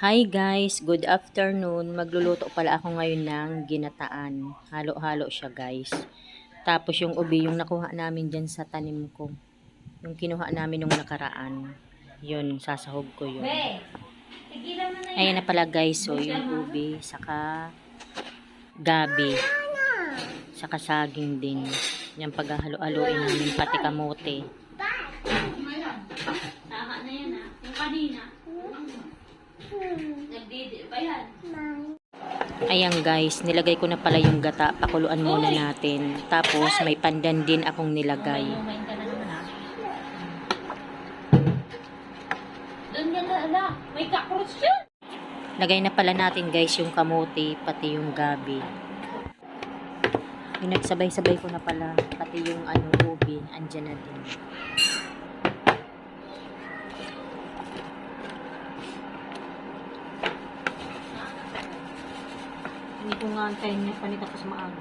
Hi guys, good afternoon. Magluluto pala ako ngayon ng ginataan. Halo-halo siya guys. Tapos yung ubi yung nakuha namin dyan sa tanim ko. Yung kinuha namin nung nakaraan. Yun, sasahog ko yun. Ayan na pala guys, so yung ubi, saka gabi, saka saging din. Yan paghahalo-haloin namin, pati kamote. Tama na yan ah. Yung kanina. Nagdidi ba yan? Ayan guys, nilagay ko na pala yung gata. Pakuluan muna natin. Tapos may pandan din akong nilagay. Lumain ka na naman ah. Doon yan na ala. May cockroach yun. Lagay na pala natin guys yung kamote, pati yung gabi. Pinagsabay-sabay ko na pala, pati yung ubi, andyan na din. Hindi ko nga antayin niya panita tapos maaga.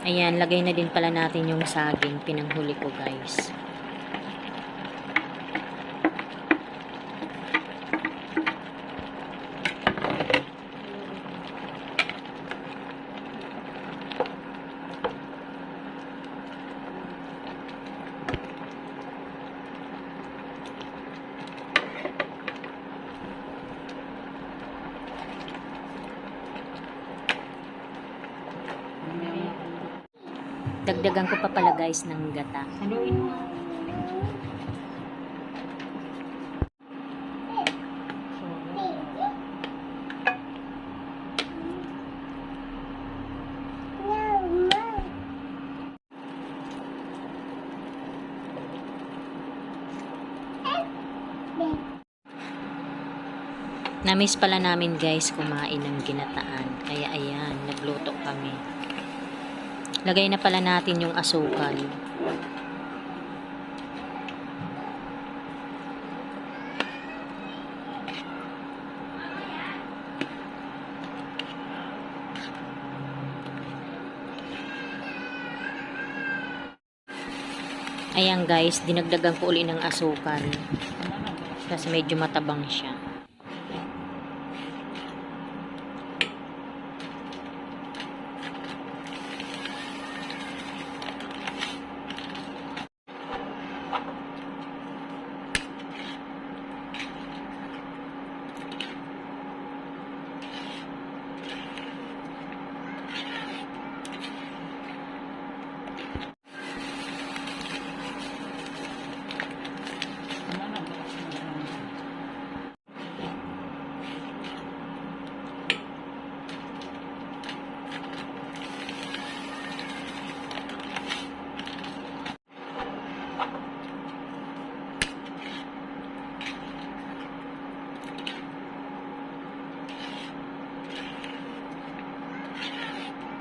Ayan, lagay na din pala natin yung saging, pinanghuli ko guys. Dagdagan ko pa pala guys ng gata. Haluin mo. Namiss pala namin guys kumain ng ginataan. Kaya ayan, nagluto kami. Lagay na pala natin yung asukal. Ayan guys, dinagdagan ko uli ng asukal. Kasi medyo matabang siya.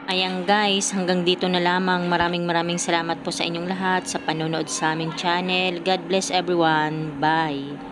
Ayan guys, hanggang dito na lamang. Maraming salamat po sa inyong lahat sa panonood sa aming channel. God bless everyone. Bye!